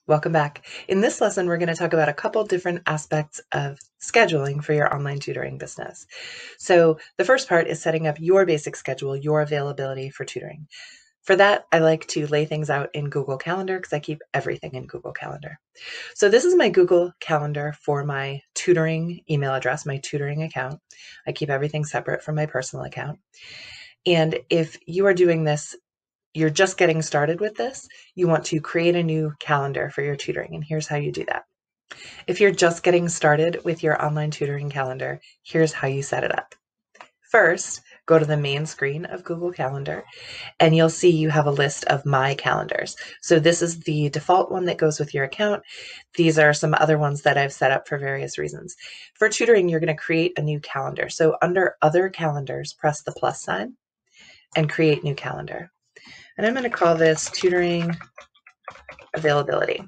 Welcome back. In this lesson, we're going to talk about a couple different aspects of scheduling for your online tutoring business. So the first part is setting up your basic schedule, your availability for tutoring. For that, I like to lay things out in Google Calendar because I keep everything in Google Calendar. So this is my Google Calendar for my tutoring email address, my tutoring account. I keep everything separate from my personal account. And if you are doing this, you're just getting started with this, you want to create a new calendar for your tutoring, and here's how you do that. If you're just getting started with your online tutoring calendar, here's how you set it up. First, go to the main screen of Google Calendar, and you'll see you have a list of My Calendars. So this is the default one that goes with your account. These are some other ones that I've set up for various reasons. For tutoring, you're going to create a new calendar. So under Other Calendars, press the plus sign and create New Calendar. And I'm going to call this Tutoring Availability.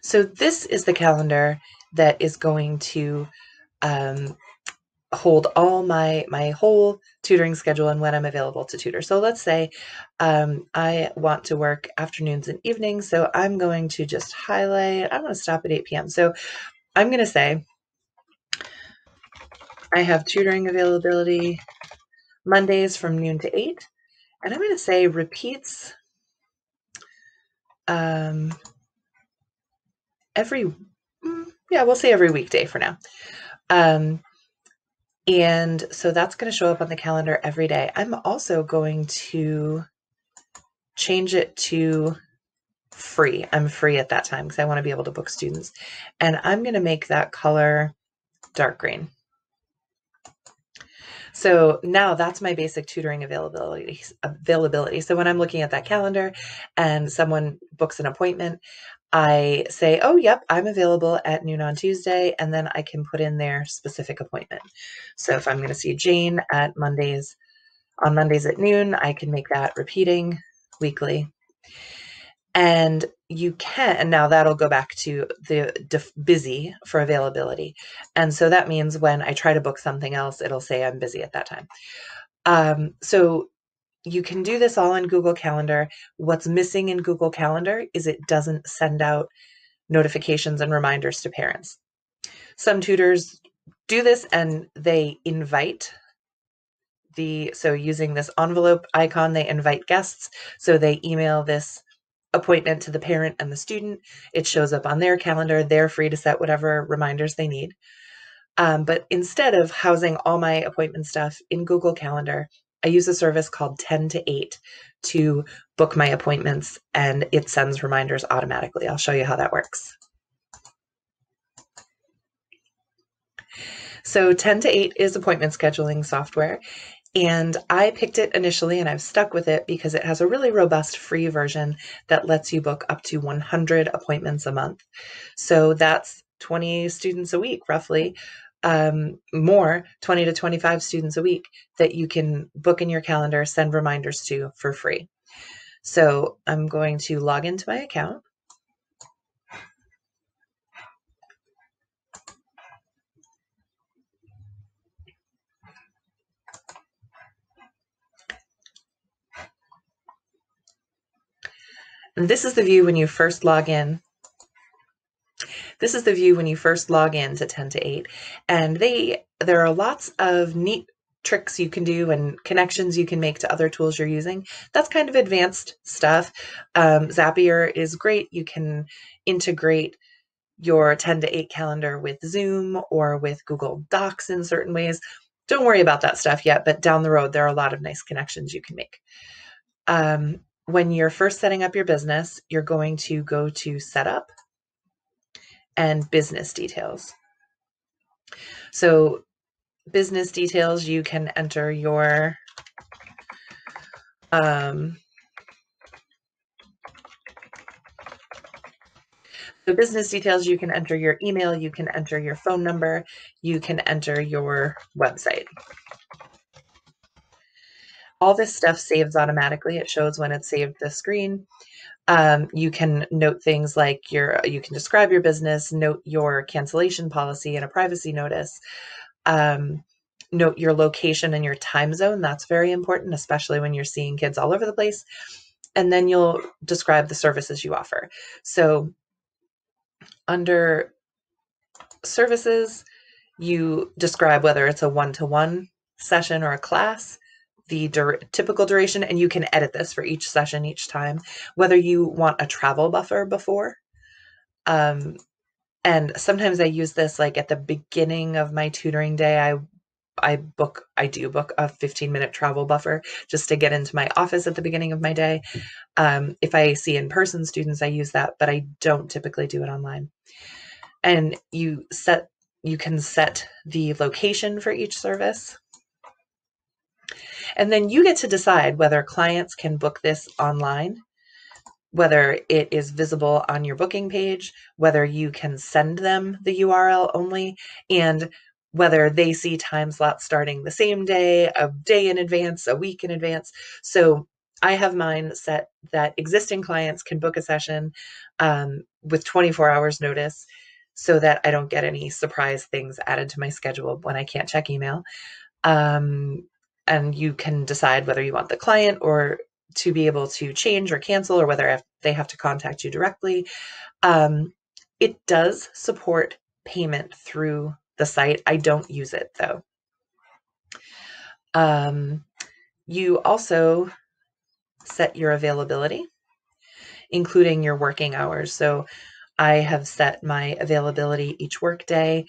So this is the calendar that is going to hold all my whole tutoring schedule and when I'm available to tutor. So let's say I want to work afternoons and evenings, so I'm going to just highlight, I want to stop at 8 p.m. So I'm going to say I have tutoring availability Mondays from noon to 8, and I'm going to say repeats we'll say every weekday for now. And so that's going to show up on the calendar every day. I'm also going to change it to free. I'm free at that time because I want to be able to book students. And I'm going to make that color dark green. So now that's my basic tutoring availability. So when I'm looking at that calendar and someone books an appointment, I say, oh, yep, I'm available at noon on Tuesday, and then I can put in their specific appointment. So if I'm going to see Jane on Mondays at noon, I can make that repeating weekly. And you can, and now that'll go back to the busy for availability. And so that means when I try to book something else, it'll say I'm busy at that time. So you can do this all in Google Calendar. What's missing in Google Calendar is it doesn't send out notifications and reminders to parents. Some tutors do this and they invite so using this envelope icon, they invite guests. So they email this appointment to the parent and the student. It shows up on their calendar. They're free to set whatever reminders they need. But instead of housing all my appointment stuff in Google Calendar, I use a service called 10 to 8 to book my appointments, and it sends reminders automatically. I'll show you how that works. So 10 to 8 is appointment scheduling software, and I picked it initially and I've stuck with it because it has a really robust free version that lets you book up to 100 appointments a month. So that's 20 students a week, roughly. More, 20 to 25 students a week that you can book in your calendar, send reminders to for free. So I'm going to log into my account. And this is the view when you first log in. This is the view when you first log in to 10 to 8. And there are lots of neat tricks you can do and connections you can make to other tools you're using. That's kind of advanced stuff. Zapier is great. You can integrate your 10 to 8 calendar with Zoom or with Google Docs in certain ways. Don't worry about that stuff yet, but down the road, there are a lot of nice connections you can make. When you're first setting up your business, you're going to go to Setup and Business Details. So business details, you can enter your business details, you can enter your email, you can enter your phone number, you can enter your website. All this stuff saves automatically. It shows when it's saved the screen. You can note things like you can describe your business, note your cancellation policy and a privacy notice. note your location and your time zone. That's very important, especially when you're seeing kids all over the place. And then you'll describe the services you offer. So under services, you describe whether it's a one-to-one session or a class, the typical duration, and you can edit this for each session each time, whether you want a travel buffer before. And sometimes I use this like at the beginning of my tutoring day. I do book a 15-minute travel buffer just to get into my office at the beginning of my day. If I see in-person students, I use that, but I don't typically do it online. And you can set the location for each service. And then you get to decide whether clients can book this online, whether it is visible on your booking page, whether you can send them the URL only, and whether they see time slots starting the same day, a day in advance, a week in advance. So I have mine set that existing clients can book a session with 24 hours notice so that I don't get any surprise things added to my schedule when I can't check email. And you can decide whether you want the client or to be able to change or cancel, or whether they have to contact you directly. It does support payment through the site. I don't use it though. You also set your availability, including your working hours. So I have set my availability each workday.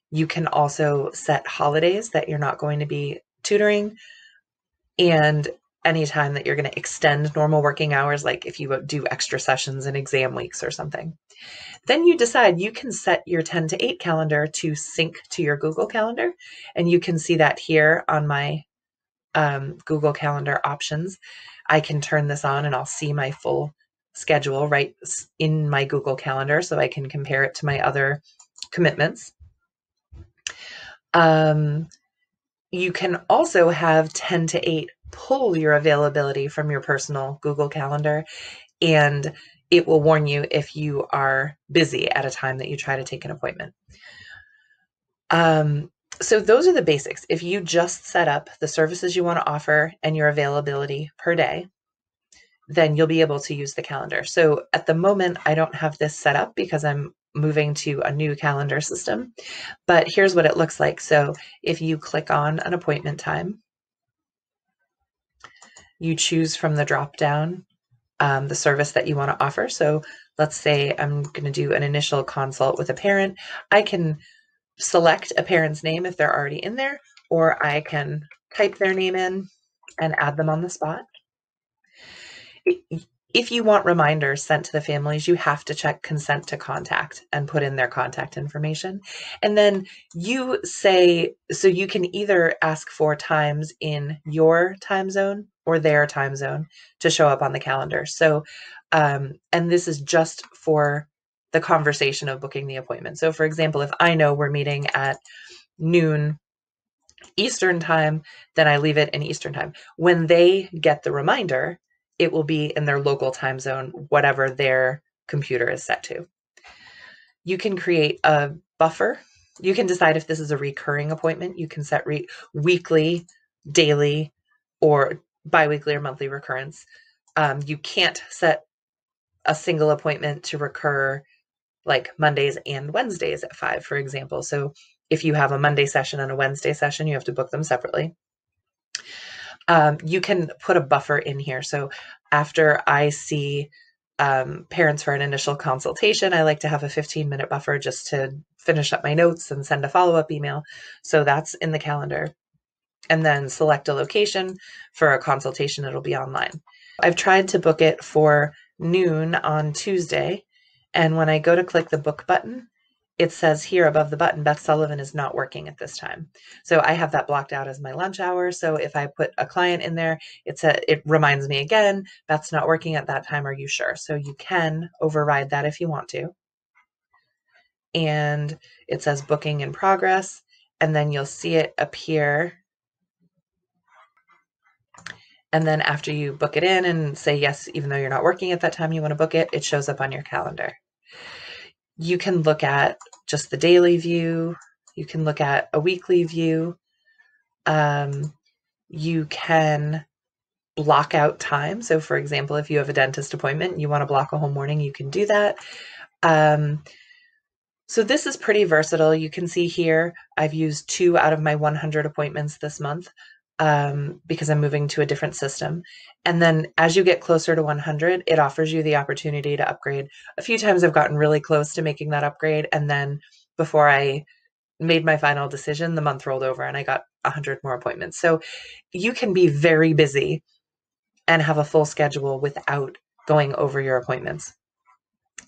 You can also set holidays that you're not going to be tutoring, and anytime that you're going to extend normal working hours, like if you do extra sessions in exam weeks or something. Then you decide you can set your 10 to 8 calendar to sync to your Google Calendar, and you can see that here on my Google Calendar options. I can turn this on and I'll see my full schedule right in my Google Calendar, so I can compare it to my other commitments. You can also have 10 to 8 pull your availability from your personal Google Calendar, and it will warn you if you are busy at a time that you try to take an appointment. So those are the basics. If you just set up the services you want to offer and your availability per day, then you'll be able to use the calendar. So at the moment, I don't have this set up because I'm moving to a new calendar system, but here's what it looks like. So if you click on an appointment time, you choose from the drop down the service that you want to offer. So let's say I'm going to do an initial consult with a parent. I can select a parent's name if they're already in there, or I can type their name in and add them on the spot. If you want reminders sent to the families, you have to check consent to contact and put in their contact information. And then you say, so you can either ask for times in your time zone or their time zone to show up on the calendar. So, and this is just for the conversation of booking the appointment. So for example, if I know we're meeting at noon Eastern time, then I leave it in Eastern time. When they get the reminder, it will be in their local time zone, whatever their computer is set to. You can create a buffer. You can decide if this is a recurring appointment. You can set weekly, daily, or biweekly or monthly recurrence. You can't set a single appointment to recur like Mondays and Wednesdays at 5, for example. So if you have a Monday session and a Wednesday session, you have to book them separately. You can put a buffer in here. So after I see parents for an initial consultation, I like to have a 15-minute buffer just to finish up my notes and send a follow-up email. So that's in the calendar. And then select a location for a consultation. It'll be online. I've tried to book it for noon on Tuesday. And when I go to click the book button, it says here above the button, Beth Sullivan is not working at this time. So I have that blocked out as my lunch hour. So if I put a client in there, it reminds me again, Beth's not working at that time. Are you sure? So you can override that if you want to. And it says booking in progress. And then you'll see it appear. And then after you book it in and say yes, even though you're not working at that time, you want to book it, it shows up on your calendar. You can look at just the daily view. You can look at a weekly view. You can block out time. So for example, if you have a dentist appointment and you want to block a whole morning, you can do that. So this is pretty versatile. You can see here, I've used 2 out of my 100 appointments this month because I'm moving to a different system. And then as you get closer to 100, it offers you the opportunity to upgrade. A few times I've gotten really close to making that upgrade. And then before I made my final decision, the month rolled over and I got 100 more appointments. So you can be very busy and have a full schedule without going over your appointments.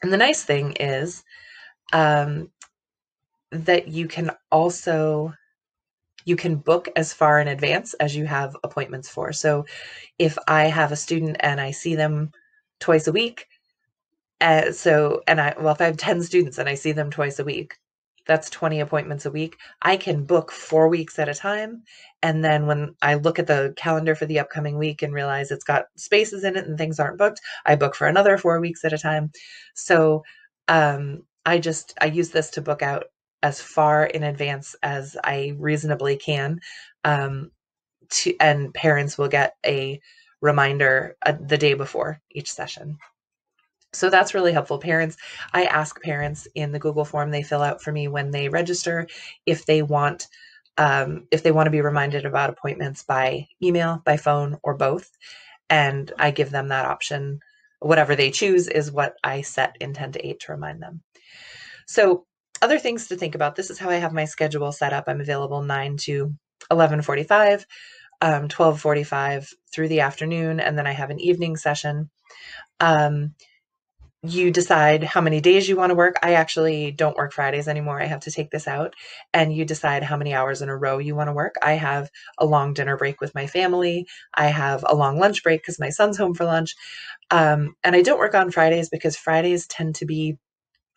And the nice thing is that you can book as far in advance as you have appointments for. So if I have a student and I see them twice a week, if I have 10 students and I see them twice a week, that's 20 appointments a week. I can book 4 weeks at a time. And then when I look at the calendar for the upcoming week and realize it's got spaces in it and things aren't booked, I book for another 4 weeks at a time. So I use this to book out as far in advance as I reasonably can. And parents will get a reminder the day before each session. So that's really helpful. I ask parents in the Google form they fill out for me when they register if they want to be reminded about appointments by email, by phone, or both. And I give them that option. Whatever they choose is what I set in 10 to 8 to remind them. So other things to think about. This is how I have my schedule set up. I'm available 9 to 11:45, 12:45 through the afternoon, and then I have an evening session. You decide how many days you want to work. I actually don't work Fridays anymore. I have to take this out. And you decide how many hours in a row you want to work. I have a long dinner break with my family. I have a long lunch break because my son's home for lunch. And I don't work on Fridays because Fridays tend to be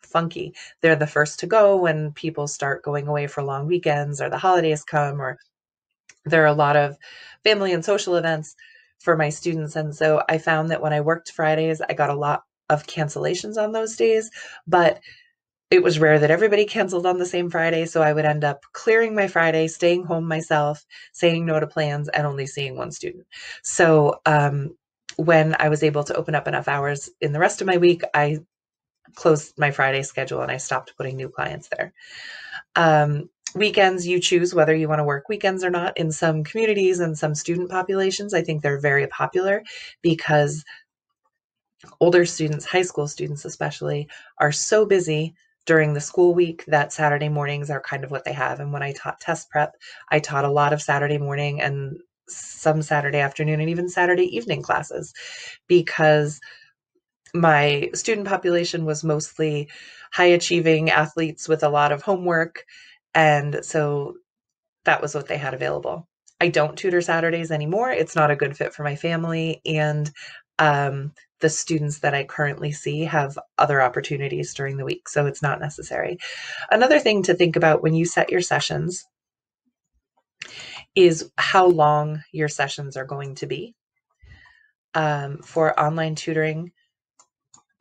funky. They're the first to go when people start going away for long weekends or the holidays come, or there are a lot of family and social events for my students. And so I found that when I worked Fridays, I got a lot of cancellations on those days, but it was rare that everybody canceled on the same Friday. So I would end up clearing my Friday, staying home myself, saying no to plans, and only seeing one student. So when I was able to open up enough hours in the rest of my week, I closed my Friday schedule and I stopped putting new clients there. Weekends, you choose whether you want to work weekends or not. In some communities and some student populations, I think they're very popular because older students, high school students especially, are so busy during the school week that Saturday mornings are kind of what they have. And when I taught test prep, I taught a lot of Saturday morning and some Saturday afternoon and even Saturday evening classes because my student population was mostly high achieving athletes with a lot of homework. And so that was what they had available. I don't tutor Saturdays anymore. It's not a good fit for my family. And the students that I currently see have other opportunities during the week, so it's not necessary. Another thing to think about when you set your sessions is how long your sessions are going to be. For online tutoring,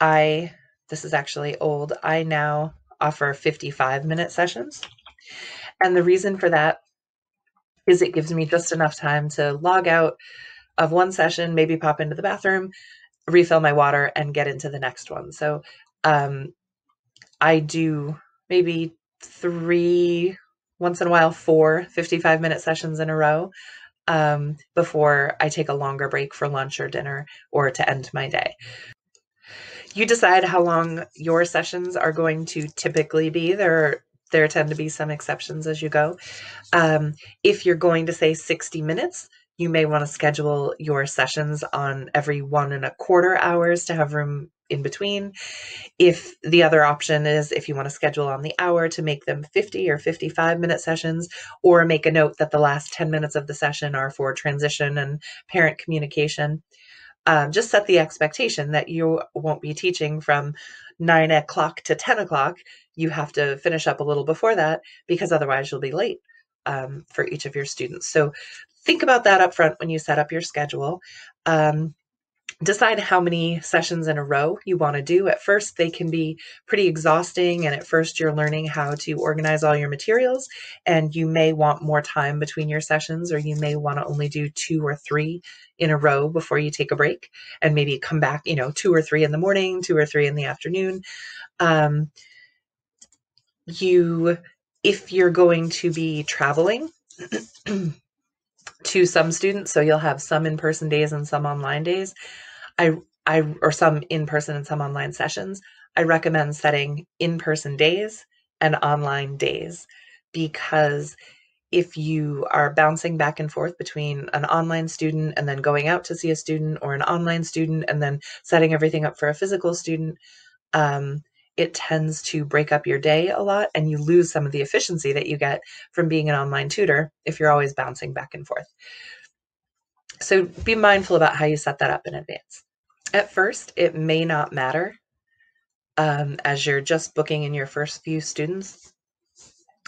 this is actually old, I now offer 55-minute sessions. And the reason for that is it gives me just enough time to log out of one session, maybe pop into the bathroom, refill my water, and get into the next one. So I do maybe 3, once in a while, 4 55-minute sessions in a row before I take a longer break for lunch or dinner or to end my day. You decide how long your sessions are going to typically be. There tend to be some exceptions as you go. If you're going to say 60 minutes, you may want to schedule your sessions on every 1.25 hours to have room in between. If the other option is if you want to schedule on the hour to make them 50 or 55-minute sessions, or make a note that the last 10 minutes of the session are for transition and parent communication. Just set the expectation that you won't be teaching from 9 o'clock to 10 o'clock. You have to finish up a little before that because otherwise you'll be late for each of your students. So think about that up front when you set up your schedule. decide how many sessions in a row you want to do. At first, they can be pretty exhausting, and at first you're learning how to organize all your materials, and you may want more time between your sessions, or you may want to only do 2 or 3 in a row before you take a break and maybe come back, 2 or 3 in the morning, 2 or 3 in the afternoon. If you're going to be traveling to some students, so you'll have some in-person days and some online days, or some in-person and some online sessions, I recommend setting in-person days and online days, because if you are bouncing back and forth between an online student and then going out to see a student, or an online student and then setting everything up for a physical student, it tends to break up your day a lot, and you lose some of the efficiency that you get from being an online tutor if you're always bouncing back and forth. So be mindful about how you set that up in advance. At first, it may not matter as you're just booking in your first few students.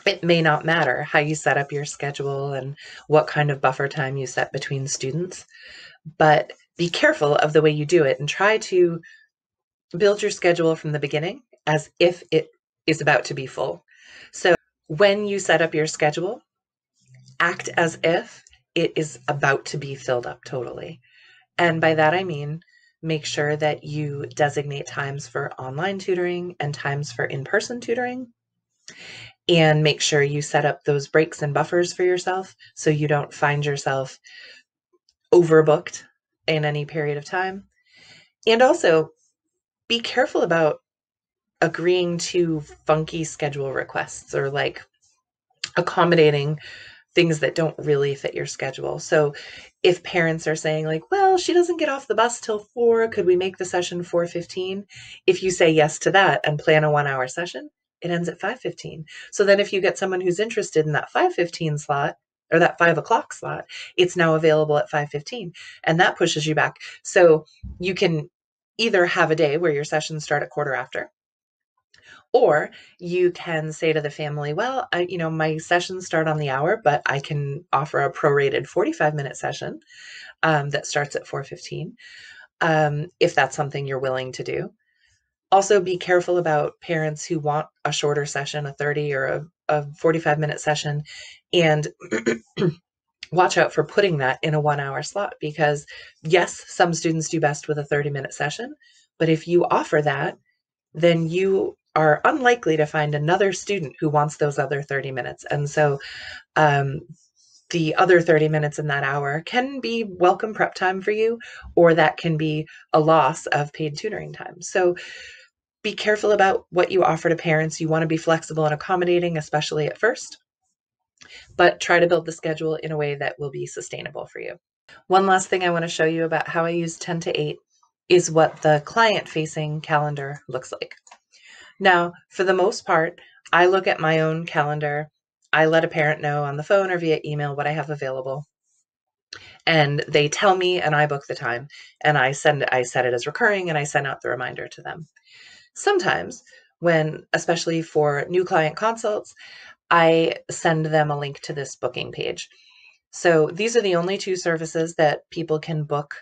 It may not matter how you set up your schedule and what kind of buffer time you set between students, but be careful of the way you do it and try to build your schedule from the beginning as if it is about to be full. So when you set up your schedule, act as if it is about to be filled up totally. And by that, I mean, make sure that you designate times for online tutoring and times for in-person tutoring, and make sure you set up those breaks and buffers for yourself so you don't find yourself overbooked in any period of time. And also be careful about agreeing to funky schedule requests, or like accommodating things that don't really fit your schedule. So if parents are saying like, well, she doesn't get off the bus till 4, could we make the session 4:15? If you say yes to that and plan a 1-hour session, it ends at 5:15. So then if you get someone who's interested in that 5:15 slot, or that 5 o'clock slot, it's now available at 5:15, and that pushes you back. So you can either have a day where your sessions start at 1/4 after, or you can say to the family, well, my sessions start on the hour, but I can offer a prorated 45-minute session that starts at 4:15, if that's something you're willing to do. Also, be careful about parents who want a shorter session, a 30 or a 45-minute session, and watch out for putting that in a 1-hour slot, because yes, some students do best with a 30-minute session, but if you offer that, then you are unlikely to find another student who wants those other 30 minutes. And so the other 30 minutes in that hour can be welcome prep time for you, or that can be a loss of paid tutoring time. So be careful about what you offer to parents. You want to be flexible and accommodating, especially at first, but try to build the schedule in a way that will be sustainable for you. One last thing I want to show you about how I use 10 to 8 is what the client-facing calendar looks like. Now, for the most part, I look at my own calendar. I let a parent know on the phone or via email what I have available, and they tell me, and I book the time, and I set it as recurring, and I send out the reminder to them. Sometimes, especially for new client consults, I send them a link to this booking page. So these are the only 2 services that people can book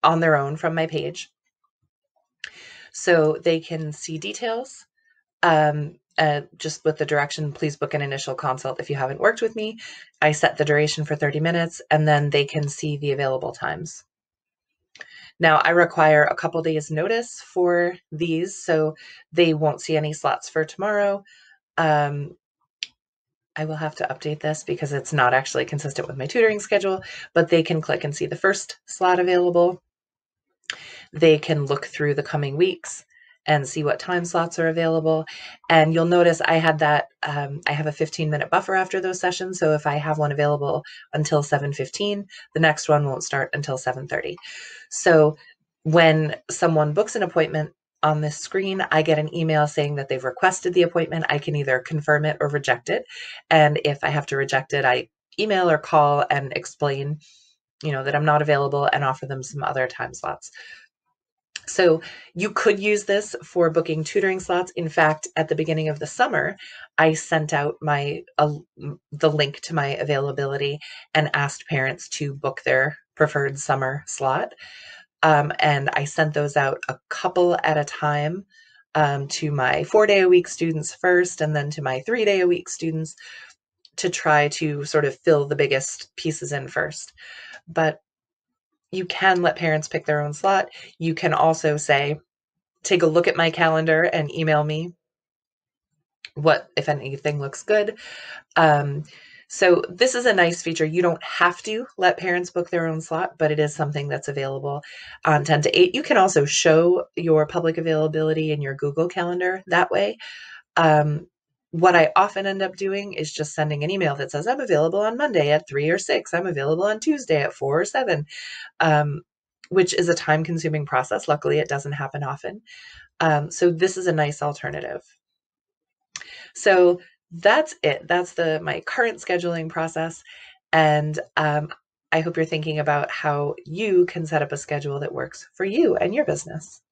on their own from my page. So they can see details, just with the direction, please book an initial consult if you haven't worked with me. I set the duration for 30 minutes, and then they can see the available times. Now, I require a couple days notice for these, so they won't see any slots for tomorrow. I will have to update this because it's not actually consistent with my tutoring schedule, but they can click and see the first slot available. They can look through the coming weeks and see what time slots are available. And you'll notice I have a 15-minute buffer after those sessions. So if I have one available until 7:15, the next one won't start until 7:30. So when someone books an appointment on this screen, I get an email saying that they've requested the appointment. I can either confirm it or reject it. And if I have to reject it, I email or call and explain, that I'm not available, and offer them some other time slots. So you could use this for booking tutoring slots. In fact, at the beginning of the summer, I sent out the link to my availability and asked parents to book their preferred summer slot. And I sent those out a couple at a time, to my 4-day-a-week students first, and then to my 3-day-a-week students, to try to sort of fill the biggest pieces in first. But you can let parents pick their own slot. You can also say, take a look at my calendar and email me what, if anything, looks good. So this is a nice feature. You don't have to let parents book their own slot, but it is something that's available on 10 to 8. You can also show your public availability in your Google Calendar that way. What I often end up doing is just sending an email that says, I'm available on Monday at 3 or 6. I'm available on Tuesday at 4 or 7, which is a time-consuming process. Luckily, it doesn't happen often. So this is a nice alternative. So that's it. That's my current scheduling process. And I hope you're thinking about how you can set up a schedule that works for you and your business.